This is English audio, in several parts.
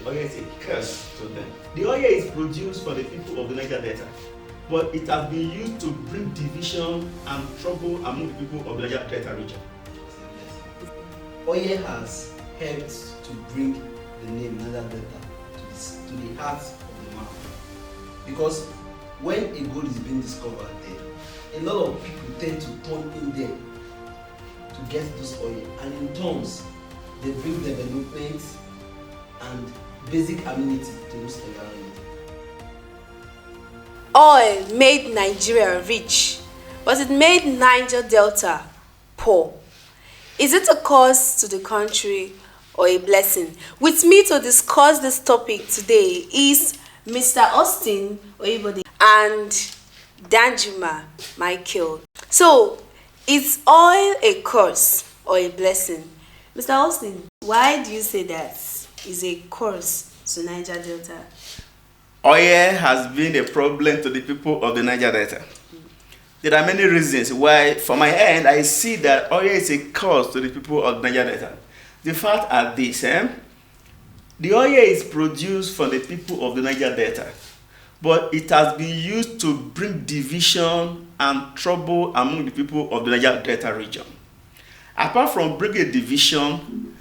the oil is a curse to them. The oil is produced for the people of the Niger Delta, but it has been used to bring division and trouble among the people of the Niger Delta region. Oil has helped to bring the name Niger Delta to the heart of the map, because when a gold is being discovered there, a lot of people tend to turn in there to get this oil, and in turns they bring development and basic amenity to this environment. Oil made Nigeria rich, but it made Niger Delta poor. Is it a curse to the country or a blessing? With me to discuss this topic today is Mr. Austin Oyibode and Danjuma Michael. So, is oil a curse or a blessing? Mr. Austin, why do you say that is a curse to Niger Delta? Oil has been a problem to the people of the Niger Delta. There are many reasons why, from my end, I see that oil is a curse to the people of Niger Delta. The fact are this, the oil is produced from the people of the Niger Delta, but it has been used to bring division and trouble among the people of the Niger Delta region. Apart from bringing division,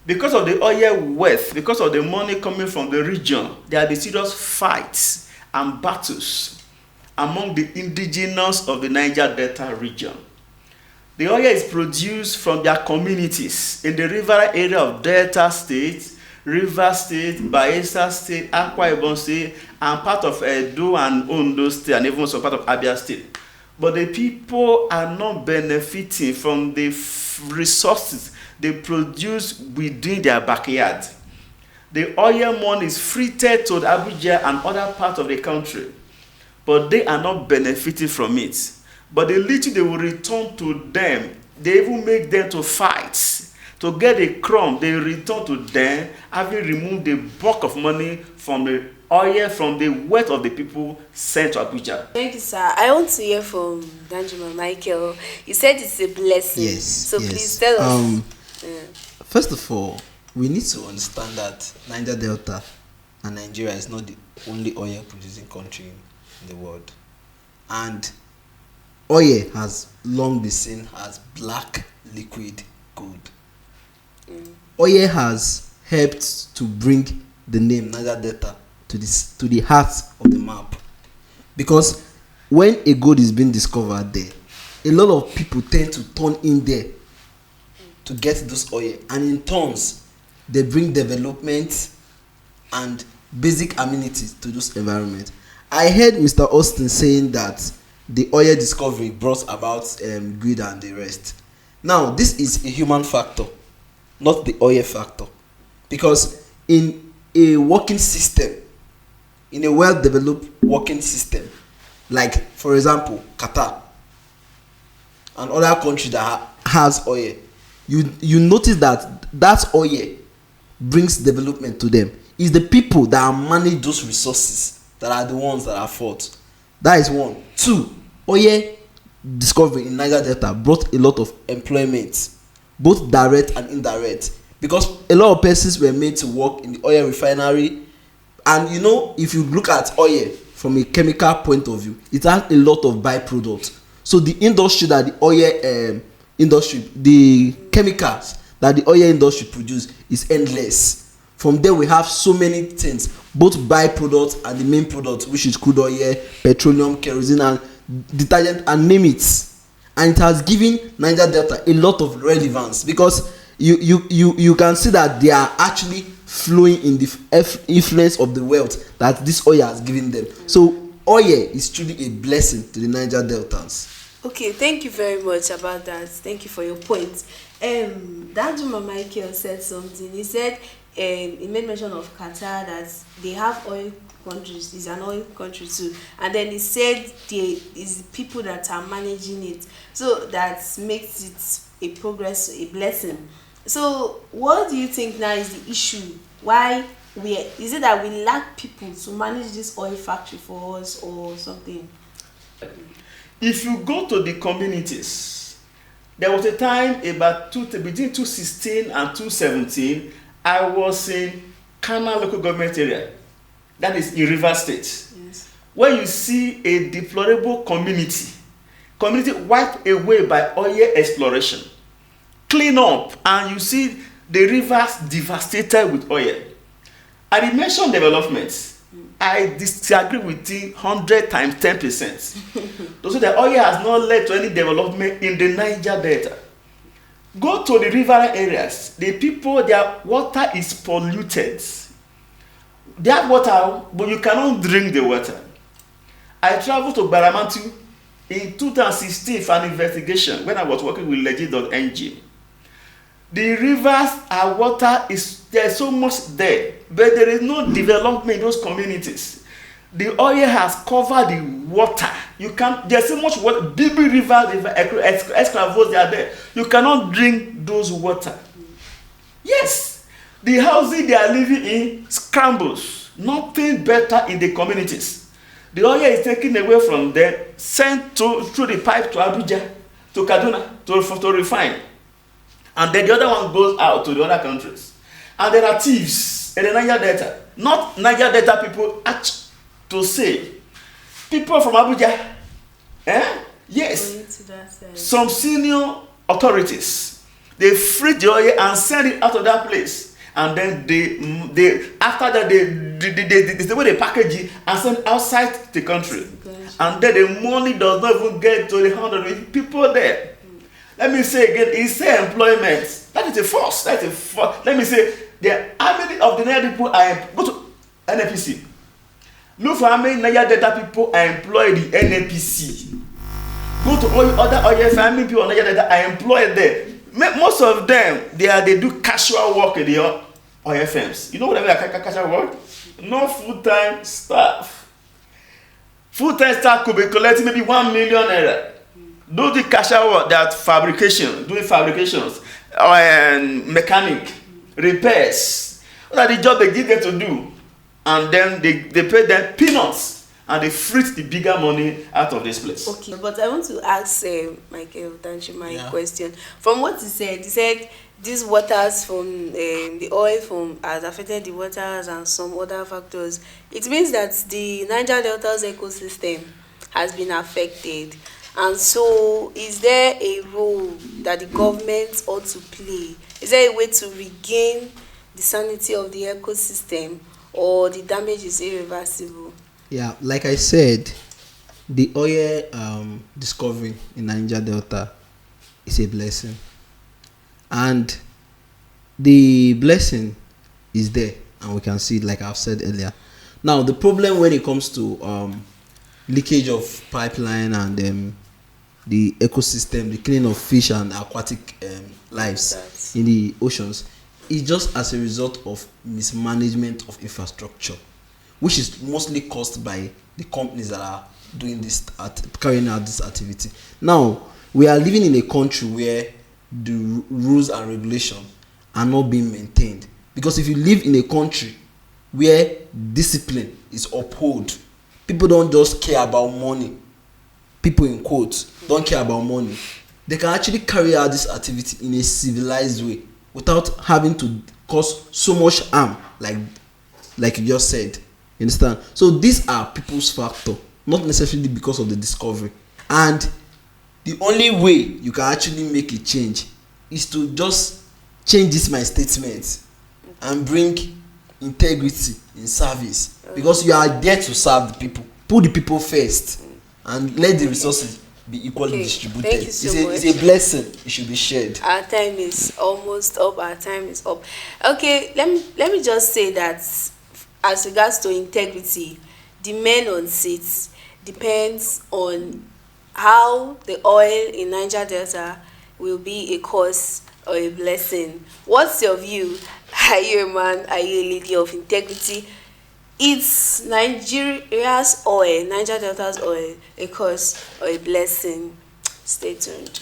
because of the oil wealth, because of the money coming from the region, there have been serious fights and battles among the indigenous of the Niger Delta region. The oil is produced from their communities in the river area of Delta State, Rivers State, Bayelsa State, Akwa Ibom State, and part of Edo and Ondo State, and even some part of Abia State. But the people are not benefiting from the resources they produce within their backyard. The oil money is freighted to Abuja and other parts of the country, but they are not benefiting from it. But the little they will return to them, they even make them to fight. To get a crumb, they return to them, having removed the bulk of money from the oil, from the wealth of the people sent to Abuja. Thank you, sir. I want to hear from Danjuma Michael. You said it's a blessing. Yes. So yes. please tell us. First of all, we need to understand that Niger Delta and Nigeria is not the only oil producing country in the world. And oil has long been seen as black liquid gold. Oil has helped to bring the name Niger Delta to the heart of the map, because when a gold is being discovered there, a lot of people tend to turn in there to get those oil, and in turns they bring development and basic amenities to those environment. I heard Mr. Austin saying that the oil discovery brought about greed and the rest. Now, this is a human factor, not the oil factor, because in a working system, in a well-developed working system, like for example Qatar and other countries that has oil, you notice that oil brings development to them. It's the people that manage those resources that are the ones that are fault. That is one. Two, oil discovery in Niger Delta brought a lot of employment, both direct and indirect, because a lot of persons were made to work in the oil refinery. And you know, if you look at oil from a chemical point of view, it has a lot of byproducts. So the industry that the oil industry, the chemicals that the oil industry produce is endless. From there we have so many things, both byproducts and the main product, which is crude oil, petroleum, kerosene, and detergent, and name it. And it has given Niger Delta a lot of relevance, because you can see that they are actually flowing in the influence of the wealth that this oil has given them. So oil is truly a blessing to the Niger Deltans. Okay, thank you very much about that. Thank you for your point. Danjuma Michael said something. He said he made mention of Qatar, that they have oil countries, it's an oil country too, and then he said it's the people that are managing it, so that makes it a progress, a blessing. So what do you think now is the issue? Why is it that we lack people to manage this oil factory for us, or something? If you go to the communities, there was a time about between 2016 and 2017, I was in Kana local government area, that is in Rivers State, Yes. where you see a deplorable community wiped away by oil exploration, clean up, and you see the rivers devastated with oil. And he mentioned development. I disagree with him 100 times 10%. So the oil has not led to any development in the Niger Delta. Go to the river areas. The people, their water is polluted. They have water, but you cannot drink the water. I traveled to Baramantu in 2016 for an investigation when I was working with legit.ng. The rivers and water there's so much there, but there is no development in those communities. The oil has covered the water. There's so much water, big river, excavations they are there. You cannot drink those water. Yes, the housing they are living in scrambles. Nothing better in the communities. The oil is taken away from them, sent through the pipe to Abuja, to Kaduna, to refine. And then the other one goes out to the other countries. And there are thieves in the Niger Delta. Not Niger Delta people, to say. People from Abuja. Yes. Some senior authorities. They free the oil and send it out of that place. And then they after that they package it and send it outside the country. And then the money does not even get to the hand of the people there. Let me say again, it's employment. That is a force. Let me say, how many of the Niger people go to NNPC? Look for how many Niger Delta people are employed in NNPC. Go to all other oil family people in Niger Delta are employed there. Most of them, they do casual work in the oil firms. You know what I mean? Casual work? No full-time staff. Full-time staff could be collecting maybe 1 million naira. Do the casual work, that doing fabrications, and mechanic, repairs. What are the job they give them to do? And then they pay them peanuts and they frit the bigger money out of this place. Okay, but I want to ask Michael Tanchi my question. From what he said these waters from the oil has affected the waters and some other factors. It means that the Niger Delta's ecosystem has been affected. And so, is there a role that the government ought to play? Is there a way to regain the sanity of the ecosystem, or the damage is irreversible? Yeah, like I said, the oil discovery in Niger Delta is a blessing. And the blessing is there, and we can see it, like I've said earlier. Now, the problem when it comes to leakage of pipeline and the ecosystem, the cleaning of fish and aquatic lives in the oceans, is just as a result of mismanagement of infrastructure, which is mostly caused by the companies that are doing this, carrying out this activity. Now, we are living in a country where the rules and regulations are not being maintained. Because if you live in a country where discipline is upheld, people don't just care about money. People in quotes don't care about money. They can actually carry out this activity in a civilized way without having to cause so much harm, like you just said. You understand? So these are people's factor, not necessarily because of the discovery. And the only way you can actually make a change is to just change this my statement and bring integrity in service, because you are there to serve the people. Put the people first and let the resources be equally distributed. Thank you so much. It's a blessing. It should be shared. Our time is almost up. Okay, let me just say that as regards to integrity, the men on seats depends on how the oil in Niger Delta will be a curse or a blessing. What's your view? Are you a man? Are you a lady of integrity? It's Nigeria's oil, Niger Delta's oil, a curse or a blessing? Stay tuned.